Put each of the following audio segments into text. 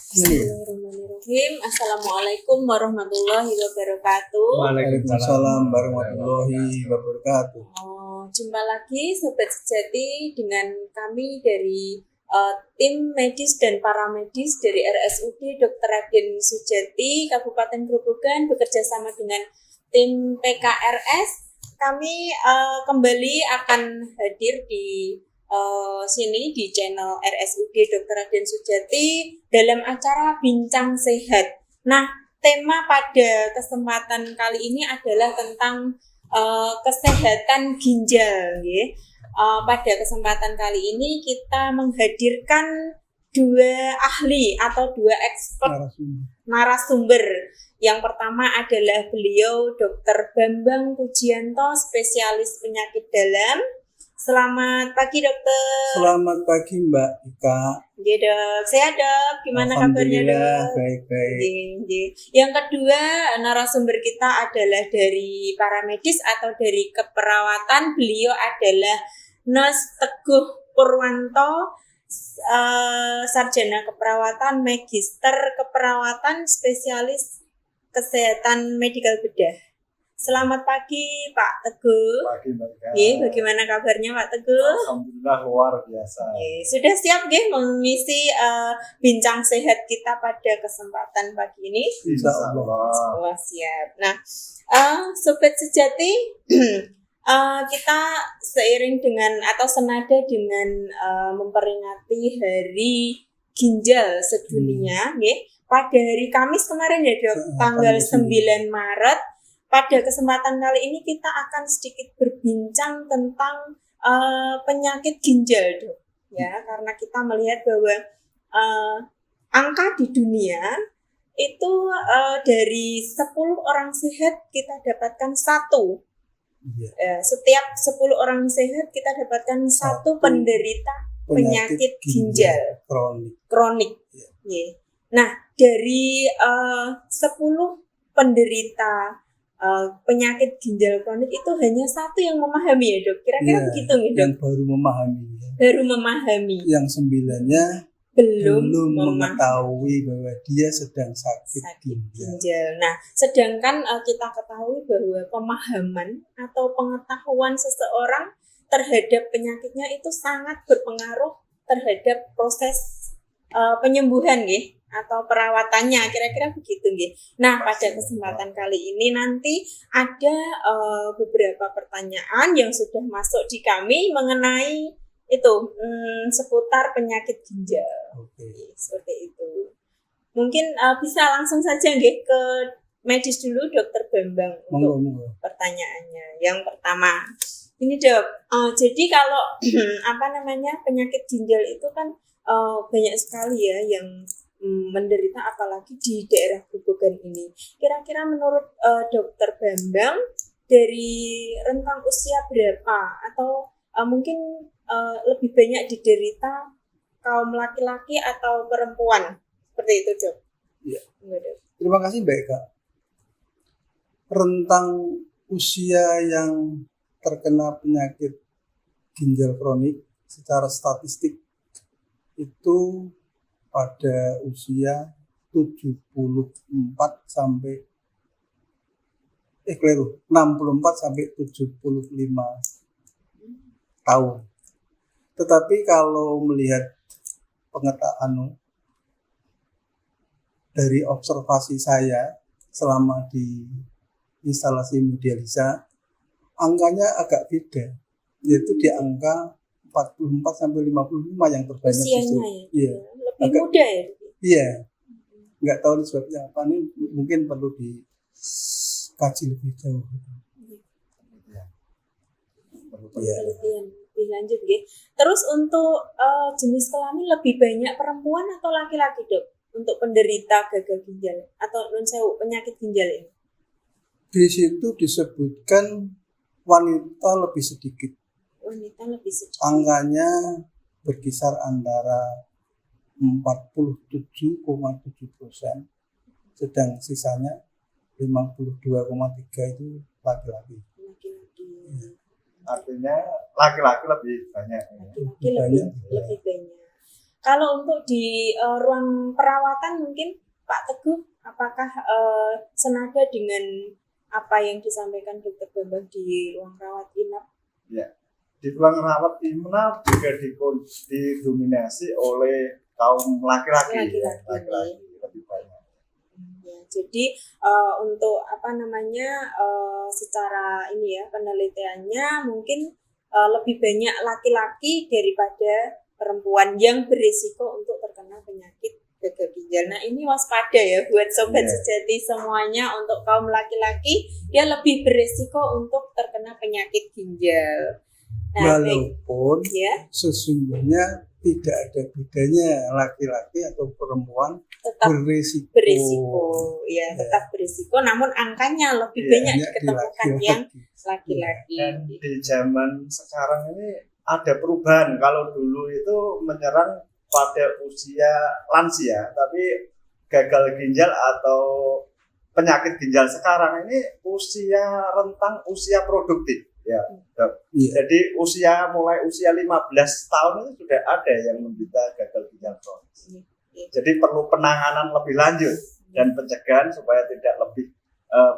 Bismillahirrahmanirrahim. Assalamualaikum warahmatullahi wabarakatuh. Waalaikumsalam warahmatullahi wabarakatuh. Jumpa lagi Sobat Sejati dengan kami dari tim medis dan paramedis dari RSUD Dr. Raden Sujati Kabupaten Grobogan bekerja sama dengan tim PKRS. Kami kembali akan hadir di sini di channel RSUD Dr. Raden Sujati dalam acara Bincang Sehat. Nah, tema pada kesempatan kali ini adalah tentang kesehatan ginjal. Pada kesempatan kali ini kita menghadirkan dua ahli atau dua expert narasumber. Yang pertama adalah beliau Dr. Bambang Pujianto, spesialis penyakit dalam. Selamat pagi dokter. Selamat pagi Mbak Ika. Iya dok, sehat dok. Gimana kabarnya dok? Baik-baik. Yang kedua narasumber kita adalah dari paramedis atau dari keperawatan. Beliau adalah Nurse Teguh Purwanto, sarjana keperawatan, magister keperawatan, spesialis kesehatan medikal bedah. Selamat pagi Pak Teguh. Pagi Mbak Ika. Bagaimana kabarnya Pak Teguh? Alhamdulillah luar biasa. Sudah siap mengisi bincang sehat kita pada kesempatan pagi ini? Insya Allah. Siap. Nah, Sobat Sejati, kita seiring dengan atau senada dengan memperingati Hari Ginjal Sedunia, pada hari Kamis kemarin ya dok, tanggal 9 Maret. Pada kesempatan kali ini kita akan sedikit berbincang tentang penyakit ginjal dok, ya, karena kita melihat bahwa angka di dunia itu dari 10 orang sehat kita dapatkan satu. Setiap 10 orang sehat kita dapatkan satu penderita penyakit ginjal kronik. Nah, dari 10 penderita penyakit ginjal kronik itu hanya satu yang memahami ya dok. Kira-kira begitu nih dok. Yang baru memahami. Baru memahami. Yang 9-nya belum mengetahui bahwa dia sedang sakit ginjal. Nah, sedangkan kita ketahui bahwa pemahaman atau pengetahuan seseorang terhadap penyakitnya itu sangat berpengaruh terhadap proses penyembuhan atau perawatannya, kira-kira begitu Nah, pada kesempatan kali ini nanti ada beberapa pertanyaan yang sudah masuk di kami mengenai itu seputar penyakit ginjal. Seperti itu. Mungkin bisa langsung saja ke medis dulu Dokter Bambang untuk pertanyaannya. Yang pertama, ini dok, jadi kalau penyakit ginjal itu kan banyak sekali ya yang menderita, apalagi di daerah Grobogan ini. Kira-kira menurut Dokter Bambang dari rentang usia berapa atau mungkin lebih banyak diderita kaum laki-laki atau perempuan? Seperti itu dok. Iya. Terima kasih Mbak Eka. Rentang usia yang terkena penyakit ginjal kronik secara statistik itu pada usia 64 sampai 64 sampai 75 tahun. Tetapi kalau melihat pengetahuan dari observasi saya selama di instalasi hemodialisa, angkanya agak beda, yaitu di angka 44 sampai 55 yang terbanyak. Usianya Iya. Lebih muda ya? Iya. Nggak tahu sebabnya apa nih, mungkin perlu dikaji lebih jauh. Lebih lanjut Terus untuk jenis kelamin lebih banyak perempuan atau laki-laki dok untuk penderita gagal ginjal atau penyakit ginjal ini? Di situ disebutkan wanita lebih sedikit. Angkanya berkisar antara 47,7%, sedang sisanya 52,3% itu laki-laki. Artinya laki-laki lebih banyak. Lebih banyak. Kalau untuk di ruang perawatan mungkin Pak Teguh, apakah senada dengan apa yang disampaikan Dokter Bambang di ruang rawat inap? Ya, di ruang rawat inap juga didominasi oleh kaum laki-laki lebih banyak. Ya, jadi untuk apa namanya secara ini ya penelitiannya mungkin lebih banyak laki-laki daripada perempuan yang berisiko untuk terkena penyakit gagal ginjal. Nah ini waspada ya buat sobat sejati semuanya, untuk kaum laki-laki dia lebih berisiko untuk terkena penyakit ginjal. Nah, walaupun sesungguhnya tidak ada bedanya laki-laki atau perempuan tetap berisiko. Tetap berisiko, namun angkanya lebih banyak ditemukan yang laki-laki. Dan di zaman sekarang ini ada perubahan. Kalau dulu itu menyerang pada usia lansia, tapi gagal ginjal atau penyakit ginjal sekarang ini rentang usia produktif. Jadi mulai usia 15 tahun itu sudah ada yang menderita gagal ginjal kronis. Jadi perlu penanganan lebih lanjut dan pencegahan supaya tidak lebih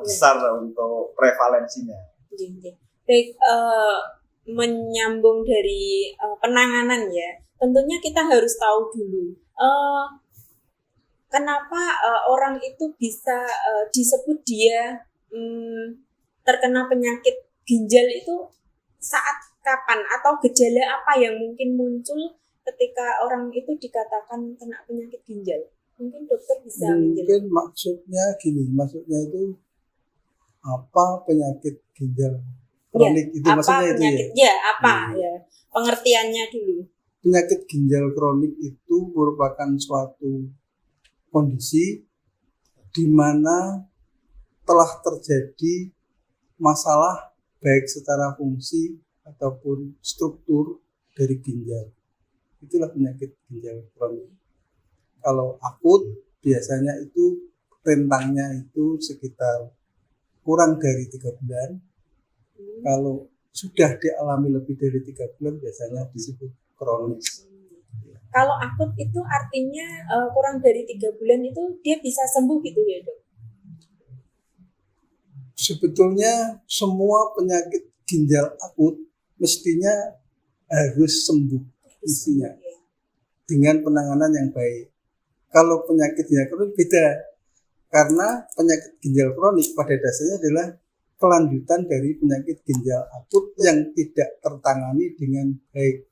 besar untuk prevalensinya. Baik, menyambung dari penanganan ya, tentunya kita harus tahu dulu kenapa orang itu bisa disebut dia terkena penyakit ginjal itu saat kapan, atau gejala apa yang mungkin muncul ketika orang itu dikatakan kena penyakit ginjal. Mungkin dokter bisa menjelaskan. Mungkin maksudnya itu apa penyakit ginjal kronik itu maksudnya penyakit, itu pengertiannya dulu. Penyakit ginjal kronik itu merupakan suatu kondisi di mana telah terjadi masalah baik secara fungsi ataupun struktur dari ginjal. Itulah penyakit ginjal kronik. Kalau akut biasanya itu rentangnya itu sekitar kurang dari 3 bulan. Kalau sudah dialami lebih dari 3 bulan biasanya disebut kronis. Kalau akut itu artinya kurang dari 3 bulan itu dia bisa sembuh gitu ya dok? Sebetulnya semua penyakit ginjal akut mestinya harus sembuh mestinya dengan penanganan yang baik. Kalau penyakit ginjal kronik beda, karena penyakit ginjal kronik pada dasarnya adalah kelanjutan dari penyakit ginjal akut yang tidak tertangani dengan baik.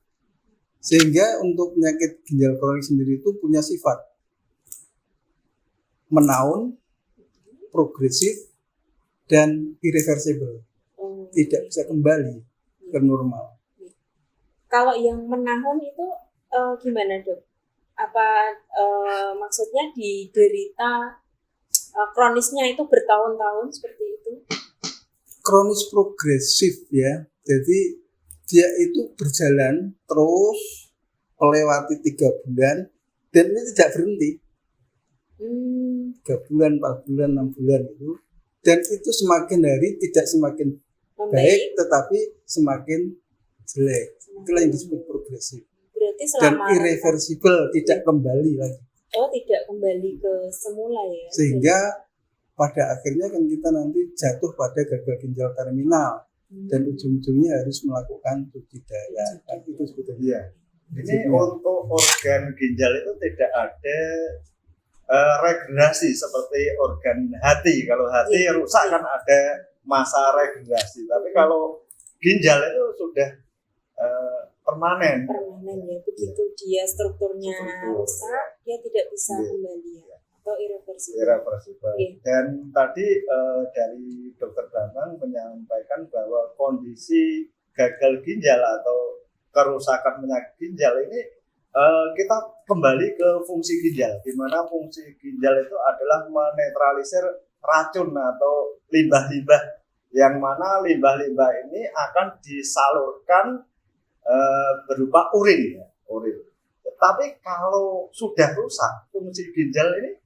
Sehingga untuk penyakit ginjal kronik sendiri itu punya sifat menaun, progresif, dan irreversible. Tidak bisa kembali ke normal. Kalau yang menahun itu gimana dok? Apa maksudnya diderita kronisnya itu bertahun-tahun seperti itu? Kronis progresif ya, jadi dia itu berjalan terus melewati 3 bulan dan ini tidak berhenti. 3 bulan, 4 bulan, 6 bulan itu, dan itu semakin hari tidak semakin baik tetapi semakin jelek. Itulah yang disebut progresif. Berarti dan irreversible, tidak kembali lagi. Tidak kembali ke semula ya. Sehingga pada akhirnya kan kita nanti jatuh pada gagal ginjal terminal dan ujung-ujungnya harus melakukan cuci darah. Itu sebetulnya. Ini untuk organ ginjal itu tidak ada regenerasi seperti organ hati. Kalau hati rusak kan ada masa regenerasi. Tapi kalau ginjal itu sudah permanen ya. Begitu dia strukturnya rusak, dia tidak bisa kembali ya. Atau irreversible. Dan tadi dari Dokter Bambang menyampaikan bahwa kondisi gagal ginjal atau kerusakan penyakit ginjal ini kita kembali ke fungsi ginjal, di mana fungsi ginjal itu adalah menetralisir racun atau limbah-limbah, yang mana limbah-limbah ini akan disalurkan berupa urin. Tapi kalau sudah rusak fungsi ginjal ini,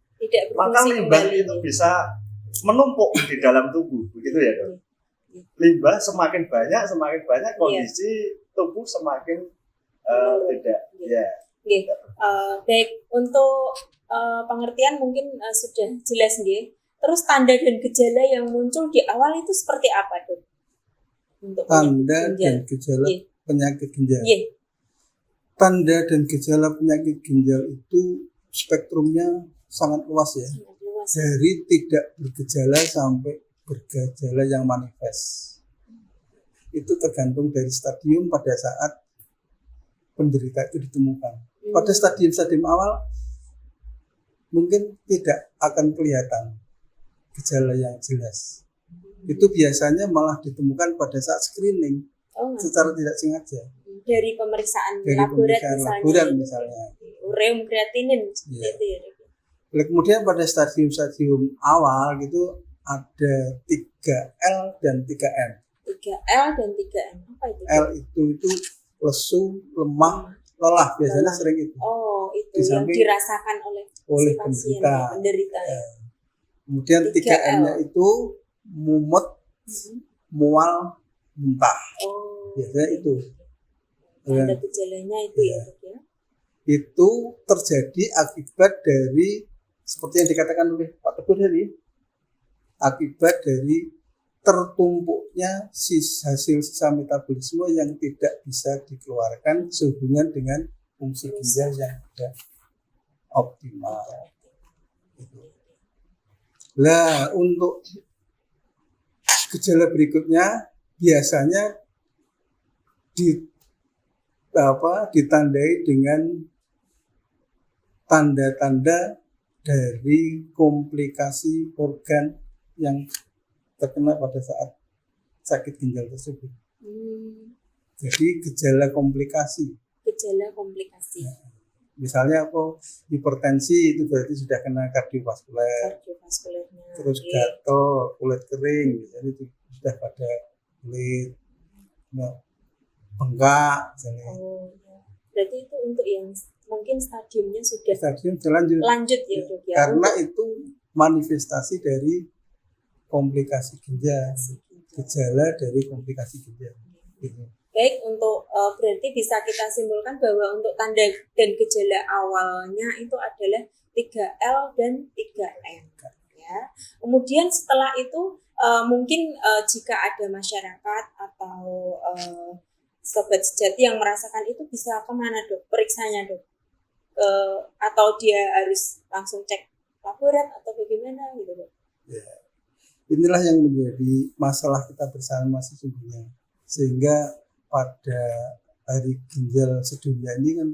maka limbah itu bisa menumpuk di dalam tubuh, begitu ya dok? Limbah semakin banyak kondisi tubuh semakin tidak. Nggih. Baik, untuk pengertian mungkin sudah jelas nggih. Terus tanda dan gejala yang muncul di awal itu seperti apa, Dok? Untuk Tanda penyakit dan ginjal. gejala Nggih. penyakit ginjal. Nggih. Tanda dan gejala penyakit ginjal itu spektrumnya sangat luas ya. Sangat luas. Dari tidak bergejala sampai bergejala yang manifest. Itu tergantung dari stadium pada saat penderita itu ditemukan. Pada stadium-stadium awal mungkin tidak akan kelihatan gejala yang jelas. Itu biasanya malah ditemukan pada saat screening Oh, secara tidak sengaja. dari pemeriksaan Dari laborat pemeriksaan misalnya. laborat misalnya. Ureum kreatinin seperti Iya. itu ya, Dok. Lalu kemudian pada stadium-stadium awal gitu ada 3L dan 3M. 3L dan 3M. Apa itu? L itu lesu, lemah, lelah biasanya Lelah. sering itu. Oh, itu Di yang samping dirasakan oleh oleh si pasien, penderita. penderita. Kemudian 3M-nya itu mumet, mual, muntah. Oh. Biasanya itu. Tanda gejalanya itu ya, Dok ya. Itu terjadi akibat dari seperti yang dikatakan oleh Pak Teguh tadi, akibat dari tertumpuknya hasil sisa metabolisme yang tidak bisa dikeluarkan sehubungan dengan fungsi ginjal yang tidak optimal. Nah, untuk gejala berikutnya biasanya ditandai dengan tanda-tanda dari komplikasi organ yang terkena pada saat sakit ginjal tersebut. Jadi gejala komplikasi. Gejala komplikasi. Misalnya hipertensi itu berarti sudah kena kardiovaskuler. Kardiovaskulernya. Terus gatal, kulit kering, jadi itu sudah pada kulit bengkak. Oh, ya. Berarti itu untuk yang mungkin stadiumnya sudah Stadium lanjut ya, Dok ya. Karena itu manifestasi dari komplikasi ginjal, gejala dari komplikasi ginjal. Gitu. Baik, untuk berarti bisa kita simpulkan bahwa untuk tanda dan gejala awalnya itu adalah 3L dan 3M. Ya. Kemudian setelah itu mungkin jika ada masyarakat atau sobat sejati yang merasakan itu bisa kemana, Dok? Periksanya, Dok? Atau dia harus langsung cek laborat atau bagaimana gitu, Dok? Ya. Inilah yang menjadi masalah kita bersama sesungguhnya. Sehingga pada hari ginjal sedunia ini kan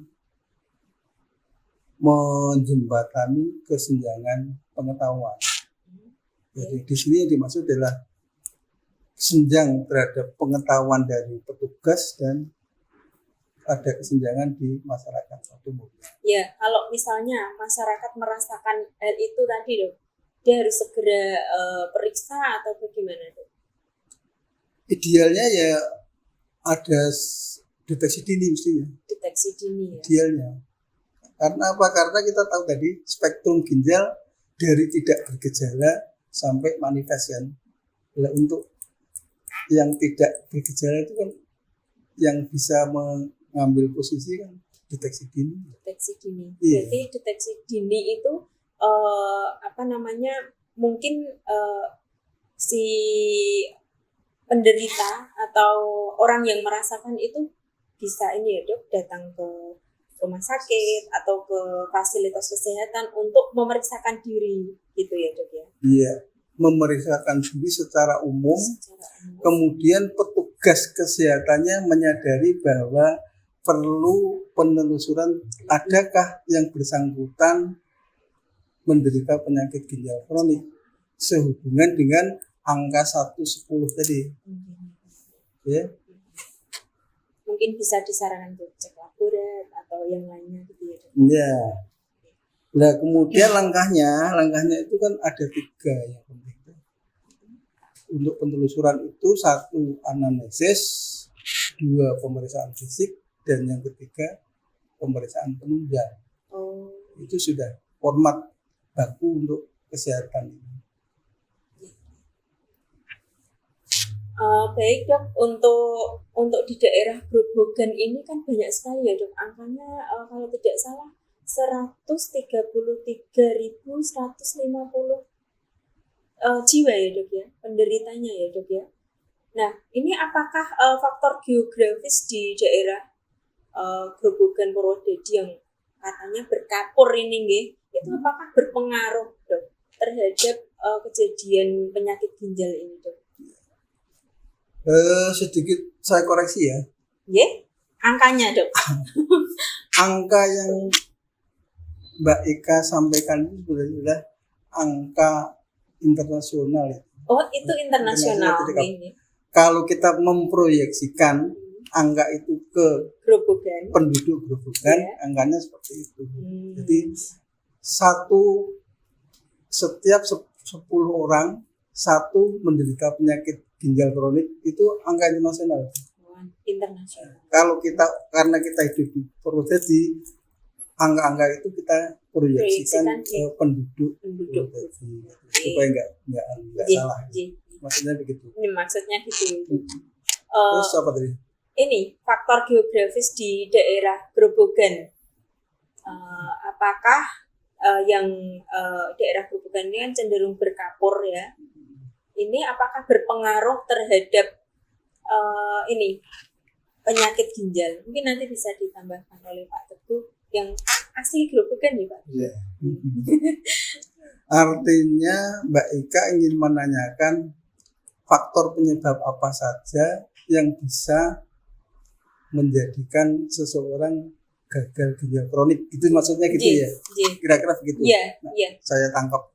menjembatani kesenjangan pengetahuan. Jadi di sini yang dimaksud adalah kesenjang terhadap pengetahuan dari petugas dan ada kesenjangan di masyarakat umum. Ya, kalau misalnya masyarakat merasakan hal itu tadi, Dok, dia harus segera periksa atau bagaimana, Dok? Idealnya ya ada deteksi dini mestinya. Deteksi dini ya. Idealnya. Karena apa? Karena kita tahu tadi spektrum ginjal dari tidak bergejala sampai manifest kan. Nah, untuk yang tidak bergejala itu kan yang bisa mengambil posisi kan deteksi dini. Deteksi dini. Iya. Berarti deteksi dini itu mungkin si penderita atau orang yang merasakan itu bisa ini ya, Dok, datang ke rumah sakit atau ke fasilitas kesehatan untuk memeriksakan diri gitu ya, Dok ya. Iya, memeriksakan diri secara umum. Kemudian petugas kesehatannya menyadari bahwa perlu penelusuran adakah yang bersangkutan menderita penyakit ginjal kronik sehubungan dengan angka 110 tadi. Ya. Mungkin bisa disarankan untuk cek laborat atau yang lainnya gitu ya, Dok. Iya. Nah, kemudian langkahnya itu kan ada 3 yang penting. Untuk penelusuran itu 1 anamnesis, 2 pemeriksaan fisik, dan yang ketiga pemeriksaan penunjang. Oh. Itu sudah format baku untuk kesehatan ini. Baik dok, untuk di daerah Grobogan ini kan banyak sekali ya dok, angkanya kalau tidak salah 133.150 jiwa ya dok ya, penderitanya ya dok ya. Nah ini apakah faktor geografis di daerah Grobogan Purwodadi yang katanya berkapur ini nggih, itu apakah berpengaruh dok terhadap kejadian penyakit ginjal ini dok? Sedikit saya koreksi ya. Angkanya dok. Angka yang Mbak Ika sampaikan itu sudah angka internasional ya. Oh itu internasional ini. Kalau kita memproyeksikan angka itu ke Grobogan, penduduk Grobogan, angkanya seperti itu. Jadi setiap 10 orang satu menderita penyakit ginjal kronik, itu angka internasional. Internasional. Karena kita hidup di Purwodadi, angka-angka itu kita proyeksikan ke penduduk Purwodadi supaya nggak salah. Maksudnya begitu. Ini maksudnya gitu. Terus apa tadi? Ini faktor geografis di daerah Grobogan. Apakah yang daerah Grobogan ini kan cenderung berkapur ya? Ini apakah berpengaruh terhadap ini penyakit ginjal? Mungkin nanti bisa ditambahkan oleh Pak Teguh yang asli Grobogan nih Pak. Yeah. Artinya Mbak Ika ingin menanyakan faktor penyebab apa saja yang bisa menjadikan seseorang gagal ginjal kronik, itu maksudnya gitu ya? Kira-kira begitu. Saya tangkap.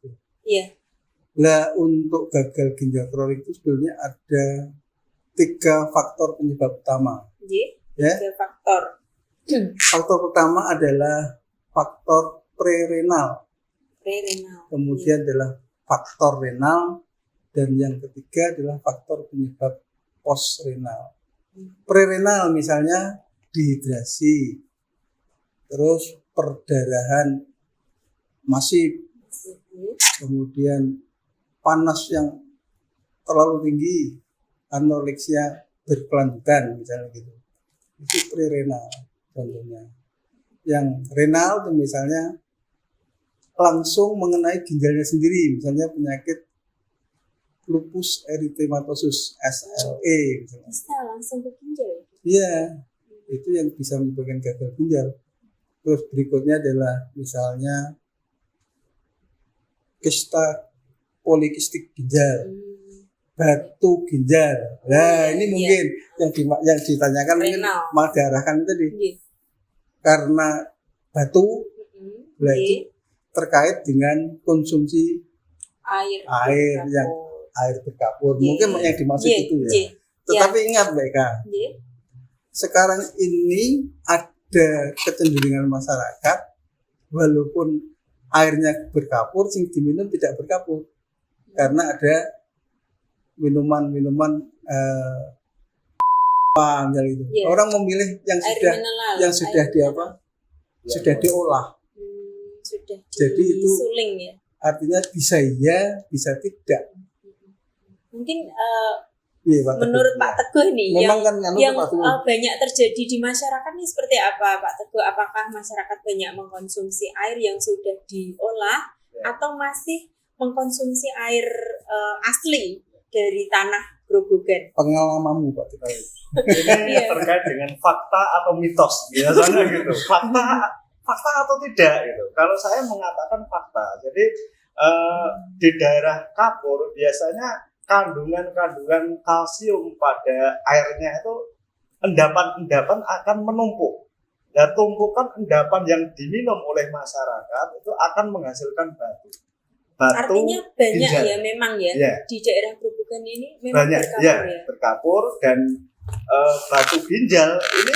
Nah, untuk gagal ginjal kronik itu sebenarnya ada 3 faktor penyebab utama. Ya. 3 faktor. Faktor pertama adalah faktor prerenal. Kemudian adalah faktor renal, dan yang ketiga adalah faktor penyebab postrenal. Prerenal misalnya dehidrasi, terus perdarahan masif, kemudian panas yang terlalu tinggi, anoreksia berkelanjutan misalnya gitu. Itu prerenal contohnya. Yang renal itu misalnya langsung mengenai ginjalnya sendiri, misalnya penyakit lupus erythematosus SLE misalnya. Bisa langsung ke ginjal. Iya, itu yang bisa menyebabkan gagal ginjal. Terus berikutnya adalah misalnya kista polikistik ginjal, batu ginjal. Nah, ini mungkin yang ditanyakan mungkin mau diarahkan tadi. Karena batu, itu terkait dengan konsumsi air berkapur. Mungkin yang dimaksud itu ya. Tetapi ingat Mbak Eka, sekarang ini ada kecenderungan masyarakat walaupun airnya berkapur, sing diminum tidak berkapur. Karena ada minuman gitu. Orang memilih yang sudah diolah. Jadi itu suling ya. Artinya bisa iya, bisa tidak. Mungkin menurut Pak Teguh nih yang banyak terjadi di masyarakat ini seperti apa Pak Teguh? Apakah masyarakat banyak mengkonsumsi air yang sudah diolah atau masih mengkonsumsi air asli dari tanah Grobogan? Pengalamanmu Pak Teguh. Ini terkait dengan fakta atau mitos biasanya gitu. Fakta atau tidak gitu. Kalau saya mengatakan fakta. Jadi di daerah kapur biasanya kandungan kalsium pada airnya itu endapan-endapan akan menumpuk. Dan tumpukan endapan yang diminum oleh masyarakat itu akan menghasilkan batu. Artinya banyak ginjal. Ya memang ya. Di daerah Grobogan ini memang banyak, berkapur dan batu ginjal ini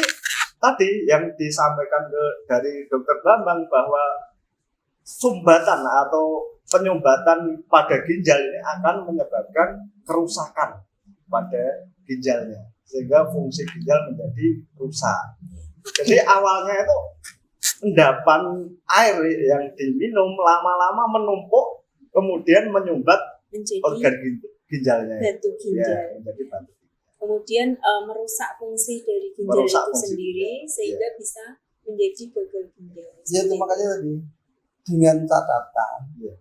tadi yang disampaikan dari Dr. Bambang bahwa sumbatan atau penyumbatan pada ginjal ini akan menyebabkan kerusakan pada ginjalnya sehingga fungsi ginjal menjadi rusak. Jadi awalnya itu endapan air yang diminum lama-lama menumpuk kemudian menyumbat organ ginjalnya. batu ginjal. Ya, menjadi batu. Kemudian merusak fungsi dari ginjal Merusak itu fungsi sendiri ginjal. sehingga bisa menjadi gagal ginjal. Ya itu makanya tadi dengan catatan. Ya.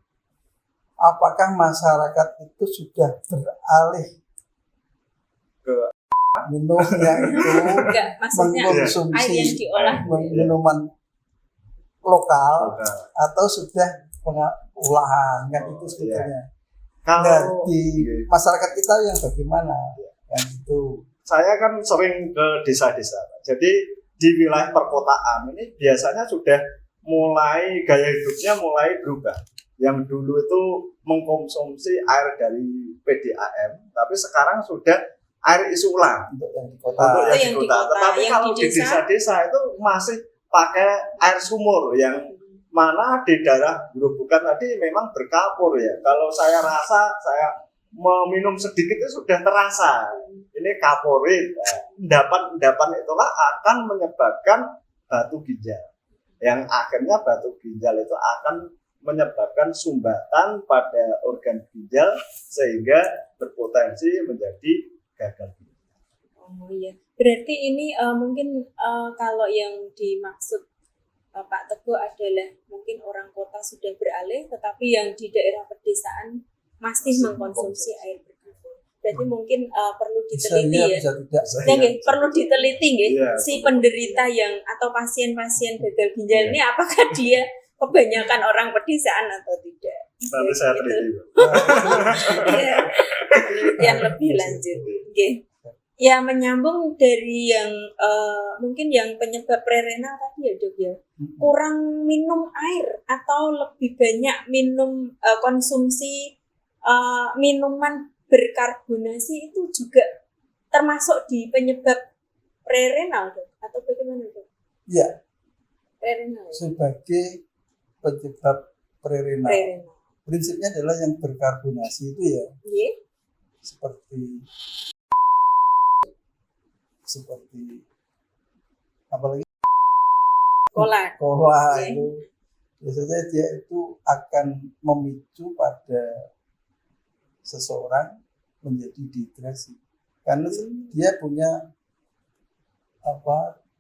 Apakah masyarakat itu sudah beralih Ke minumnya itu Enggak, maksudnya air yang mengkonsumsi diolah. minuman lokal Nah, atau sudah olahan kan itu Oh, sebetulnya. kalau Nah, di iya. masyarakat kita yang bagaimana kan itu. saya kan sering ke desa-desa. Jadi di wilayah perkotaan ini biasanya sudah mulai gaya hidupnya mulai berubah. Yang dulu itu mengkonsumsi air dari PDAM, tapi sekarang sudah air isi ulang Untuk yang di untuk kota yang di kota. Tetapi yang kalau di di desa-desa itu masih pakai air sumur yang mana di daerah Gerobokan tadi memang berkapur ya. Kalau saya rasa saya meminum sedikit itu sudah terasa ini kaporit. Endapan itulah akan menyebabkan batu ginjal. Yang akhirnya batu ginjal itu akan menyebabkan sumbatan pada organ ginjal sehingga berpotensi menjadi gagal ginjal. Oh iya, berarti ini mungkin kalau yang dimaksud Pak Teguh adalah mungkin orang kota sudah beralih, tetapi yang di daerah pedesaan masih mengkonsumsi air berkarbon. Berarti mungkin perlu bisa diteliti iya, ya. bisa tidak. Ya, nggih, perlu diteliti nggih, Iya, si betul. penderita yang atau pasien-pasien gagal ginjal Iya. ini apakah dia kebanyakan orang pedesaan atau tidak? Nanti saya Gitu. teliti. Iya. Penelitian lebih lanjut. Oke. Ya menyambung dari yang mungkin yang penyebab prerenal tadi ya Dok ya. Kurang minum air atau lebih banyak minum konsumsi minuman berkarbonasi itu juga termasuk di penyebab prerenal Dok atau bagaimana Dok? Ya, Prerenal. Ya? sebagai penyebab prerenal. Prerenal. Prinsipnya adalah yang berkarbonasi itu ya Iya. seperti apalagi Kola. kola Oke. itu biasanya dia itu akan memicu pada seseorang menjadi dehidrasi karena dia punya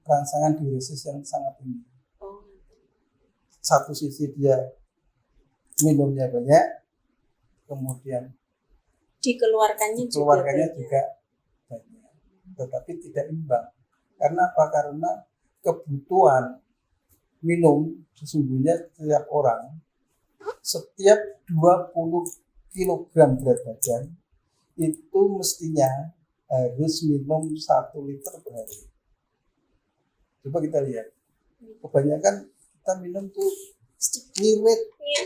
rangsangan diuresis yang sangat tinggi. Oh. Satu sisi dia minumnya banyak, kemudian Dikeluarkannya keluarganya banyak. juga banyak, tetapi tidak imbang. Karena apa? Karena kebutuhan minum sesungguhnya setiap orang setiap 20 kg berat badan itu mestinya harus minum 1 liter per hari. Coba kita lihat, kebanyakan kita minum tuh ngirit, ya.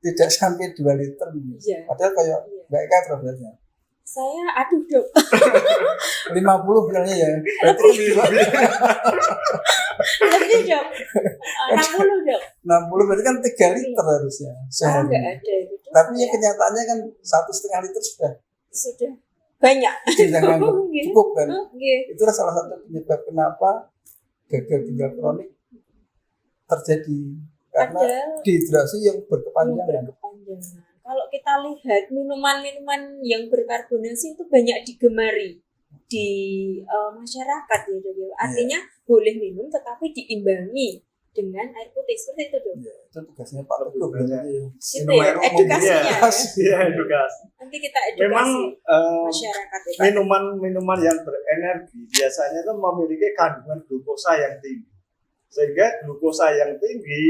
Tidak sampai 2 liter minum. Iya. Padahal kayak Iya. Mbak Eka beratnya Saya aduh Dok. 50 bilangnya ya. Lebih Dok. 60 Dok. 60 berarti kan 3 liter harusnya Oh, sehari. enggak ada itu. Dok. Tapi ya kenyataannya kan 1,5 liter sudah Sudah banyak. tidak nganggap Oke. cukup kan. Oke. Itulah salah satu penyebab kenapa gagal ginjal kronik terjadi karena Padahal dehidrasi yang yang berkepanjangan. berkepanjangan. Kalau kita lihat minuman-minuman yang berkarbonasi itu banyak digemari di masyarakat ya Dok. Ya. Artinya boleh minum tetapi diimbangi dengan air putih seperti itu Dok. Ya, itu tugasnya Pak Teguh Tugasnya. biasanya ya. Itu Minum ya air umum. edukasinya ya. Iya, edukasi. Nanti kita edukasi Memang masyarakat ya Pak. minuman yang berenergi biasanya itu memiliki kandungan glukosa yang tinggi, sehingga glukosa yang tinggi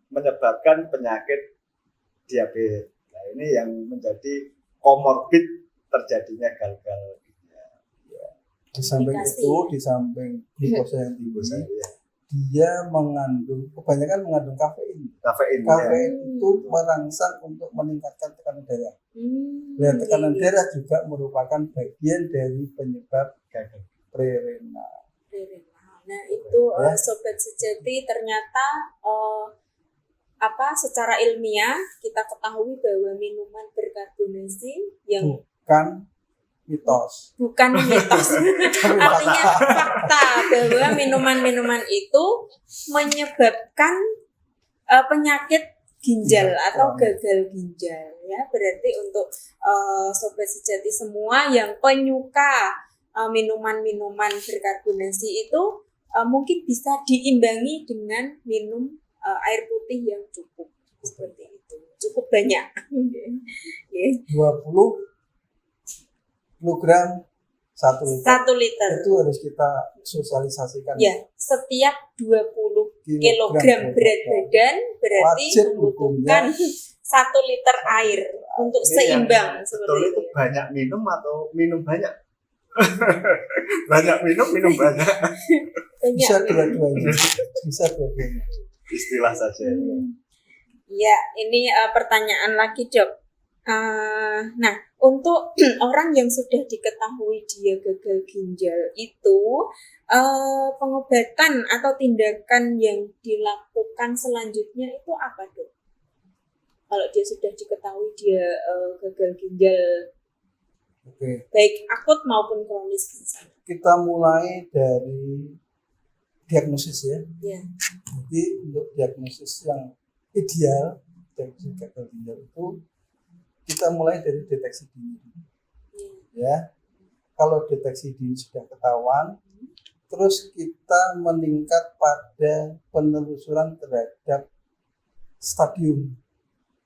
menyebabkan penyakit diabetes. Nah, ini yang menjadi komorbid terjadinya gagal ginjal. Di samping Komplikasi. itu, di samping glukosa yang tinggi, Ya, dia kebanyakan mengandung kafein. kafein. Ya. Kafein itu merangsang untuk meningkatkan tekanan darah. Dan tekanan Iya. darah juga merupakan bagian dari penyebab Gagal. prerenal. Nah itu Ya. sobat sejati ternyata secara ilmiah kita ketahui bahwa minuman berkarbonasi yang Bukan mitos. bukan mitos, artinya fakta bahwa minuman-minuman itu menyebabkan penyakit ginjal atau gagal ginjal ya. Berarti untuk sobat sejati semua yang penyuka minuman-minuman berkarbonasi itu mungkin bisa diimbangi dengan minum air putih yang cukup seperti itu, cukup banyak. Okay. 20 kilogram 1 liter. 1 liter. Itu harus kita sosialisasikan. Ya, setiap 20 kilogram berat badan berarti wajib membutuhkan 1 liter air untuk Ini seimbang yang seperti betul itu banyak minum atau minum banyak? Banyak minum banyak. Bisa Banyak. dua-duanya. Bisa dua-duanya. Istilah saja. Ya, ini pertanyaan lagi, Dok. Nah, untuk orang yang sudah diketahui dia gagal ginjal itu, pengobatan atau tindakan yang dilakukan selanjutnya itu apa, Dok? Kalau dia sudah diketahui dia gagal ginjal, Oke. baik akut maupun kronis misalnya. Kita mulai dari diagnosis ya. Ya. Jadi untuk diagnosis yang ideal, diagnosis gagal ginjal itu kita mulai dari deteksi dini. Ya. Kalau deteksi dini sudah ketahuan, terus kita meningkat pada penelusuran terhadap stadium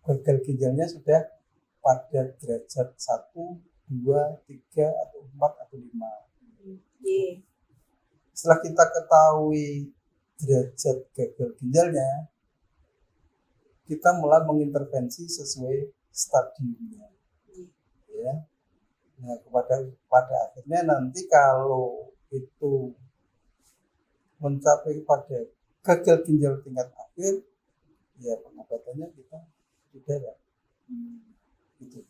gagal ginjalnya sudah pada derajat 1, 2, 3, atau 4, atau 5. Iya. Setelah kita ketahui derajat gagal ginjalnya, kita mulai mengintervensi sesuai stadiumnya. Ya. Nah, pada akhirnya nanti kalau itu mencapai pada gagal ginjal tingkat akhir, ya pengobatannya kita sudah ya. Gitu.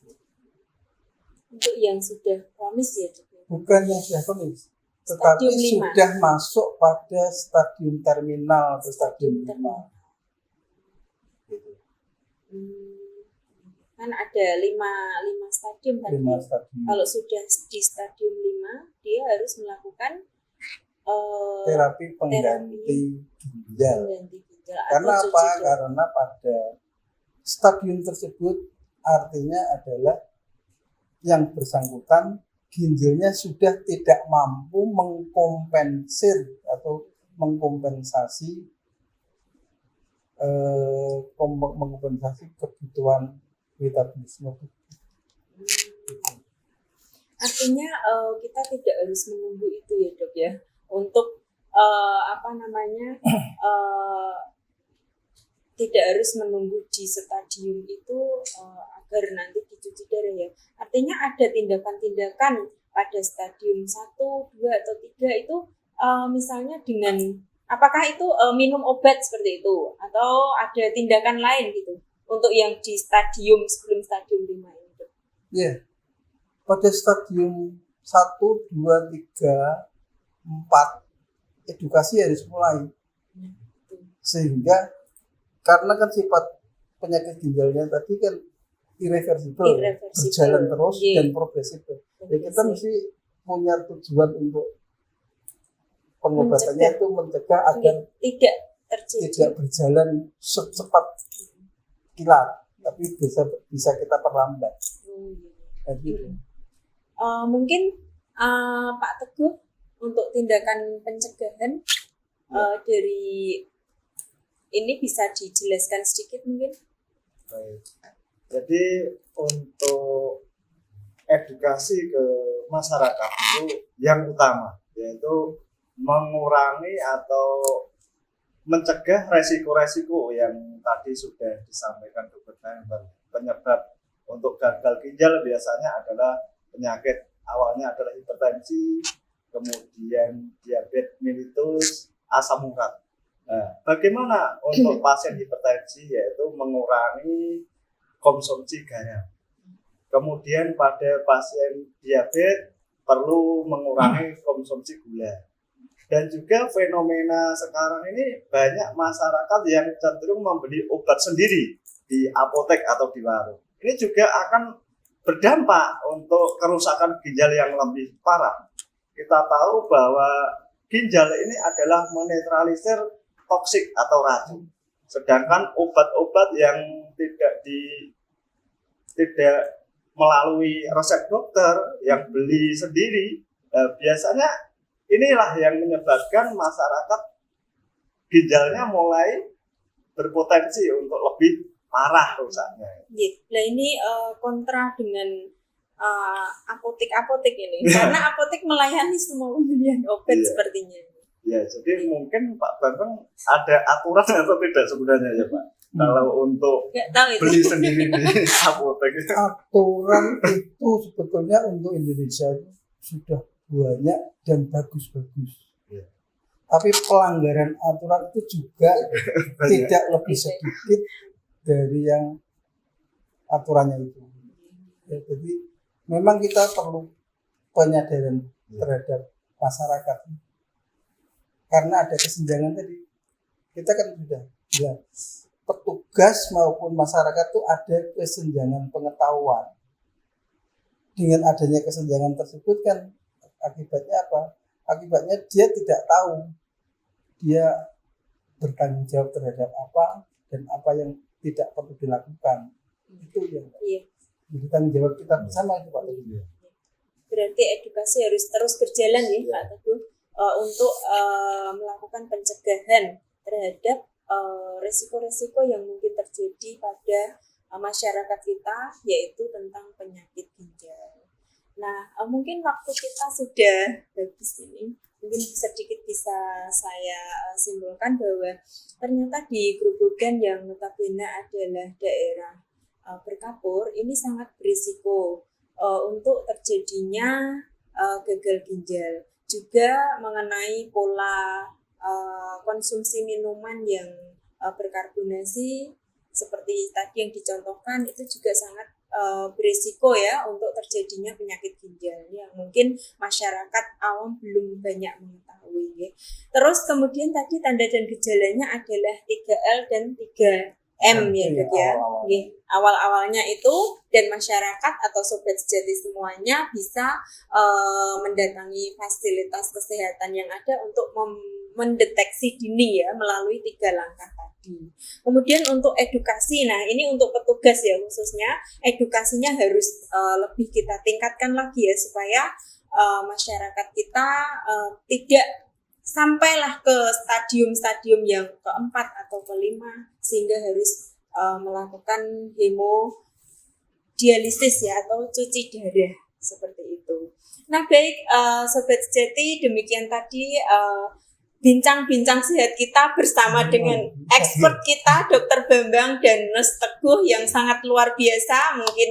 Untuk yang sudah kronis ya, Dok. Bukan yang sudah kronis, tetapi Stadium 5. sudah masuk pada stadium terminal atau stadium 5. Gitu. Kan ada 5 stadium tadi. 5 stadium. Kalau sudah di stadium 5, dia harus melakukan Terapi pengganti ginjal. pengganti ginjal Karena atau apa? cuci darah. Karena pada stadium tersebut artinya adalah yang bersangkutan ginjalnya sudah tidak mampu mengkompensir atau mengkompensasi kebutuhan metabolisme. Artinya kita tidak harus menunggu itu ya, Dok ya, untuk tidak harus menunggu di stadium itu agar nanti dicuci darah ya. Artinya ada tindakan-tindakan pada stadium 1, 2, atau 3 itu misalnya dengan apakah itu minum obat seperti itu atau ada tindakan lain gitu untuk yang di stadium sebelum stadium 5 itu. Ya. Pada stadium 1, 2, 3, 4 edukasi harus mulai. Sehingga karena kan sifat penyakit ginjalnya tadi kan irreversible. Berjalan terus dan progresif. Ya, kita mesti punya tujuan untuk pengobatannya itu mencegah agar tidak berjalan secepat kilat, tapi bisa kita perlambat. Gitu. Mungkin Pak Teguh untuk tindakan pencegahan dari ini bisa dijelaskan sedikit mungkin? Baik. Jadi untuk edukasi ke masyarakat itu yang utama, yaitu mengurangi atau mencegah resiko-resiko yang tadi sudah disampaikan Dr. Bambang. Penyebab untuk gagal ginjal biasanya adalah penyakit awalnya adalah hipertensi, kemudian diabetes mellitus, asam urat. Nah, bagaimana untuk pasien hipertensi, yaitu mengurangi konsumsi garam. Kemudian pada pasien diabetes perlu mengurangi konsumsi gula. Dan juga fenomena sekarang ini banyak masyarakat yang cenderung membeli obat sendiri di apotek atau di warung. Ini juga akan berdampak untuk kerusakan ginjal yang lebih parah. Kita tahu bahwa ginjal ini adalah menetralisir toksik atau racun. Sedangkan obat-obat yang tidak tidak melalui resep dokter yang beli sendiri, biasanya inilah yang menyebabkan masyarakat ginjalnya mulai berpotensi untuk lebih parah rusaknya. Nah ini kontra dengan apotek-apotek ini, karena apotek melayani semua pembelian obat sepertinya. Ya, jadi mungkin Pak Bambang ada aturan atau tidak sebenarnya ya Pak? Kalau untuk beli sendiri di apotek itu. Aturan itu sebetulnya untuk Indonesia itu sudah banyak dan bagus-bagus. Ya. Tapi pelanggaran aturan itu juga tidak lebih sedikit dari yang aturannya itu. Ya, jadi memang kita perlu penyadaran terhadap masyarakat. Karena ada kesenjangan tadi, kita kan sudah bilang petugas maupun masyarakat itu ada kesenjangan pengetahuan. Dengan adanya kesenjangan tersebut kan akibatnya apa? Akibatnya dia tidak tahu dia bertanggung jawab terhadap apa dan apa yang tidak perlu dilakukan. Itu yang jadi tanggung jawab kita bersama itu Pak Teguh. Berarti edukasi harus terus berjalan ya Pak Teguh. Untuk melakukan pencegahan terhadap resiko-resiko yang mungkin terjadi pada masyarakat kita, yaitu tentang penyakit ginjal. Nah, mungkin waktu kita sudah habis ini, mungkin sedikit bisa saya simpulkan bahwa ternyata di Grobogan yang notabene adalah daerah berkapur, ini sangat berisiko untuk terjadinya gagal ginjal. Juga mengenai pola konsumsi minuman yang berkarbonasi seperti tadi yang dicontohkan, itu juga sangat berisiko ya untuk terjadinya penyakit ginjal yang mungkin masyarakat awam belum banyak mengetahui ya. Terus kemudian tadi tanda dan gejalanya adalah 3L dan 3M ya Dok ya. Awal-awalnya itu, dan masyarakat atau sobat sejati semuanya bisa mendatangi fasilitas kesehatan yang ada untuk mendeteksi dini ya melalui 3 langkah tadi. Kemudian untuk edukasi, nah ini untuk petugas ya khususnya, edukasinya harus lebih kita tingkatkan lagi ya supaya masyarakat kita tidak sampailah ke stadium-stadium yang keempat atau kelima sehingga harus melakukan hemodialisis ya atau cuci darah seperti itu. Nah baik Sobat Sejati, demikian tadi bincang-bincang sehat kita bersama dengan expert kita Dr. Bambang dan Nurse Teguh yang sangat luar biasa. Mungkin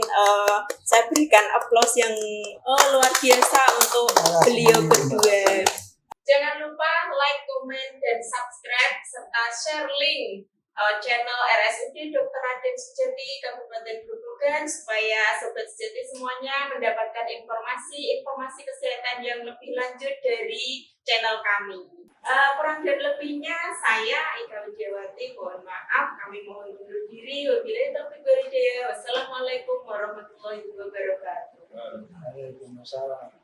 saya berikan aplaus yang luar biasa untuk beliau berdua. Jangan lupa like, komen, dan subscribe serta share link channel RSUD Dr. Raden Sujati Kabupaten Grobogan supaya Sobat Sejati semuanya mendapatkan informasi kesehatan yang lebih lanjut dari channel kami. Kurang dan lebihnya saya Ika Widiawati mohon maaf, kami mohon undur diri. Wabillahi taufiq wal hidayah. Wassalamualaikum warahmatullahi wabarakatuh. Waalaikumsalam.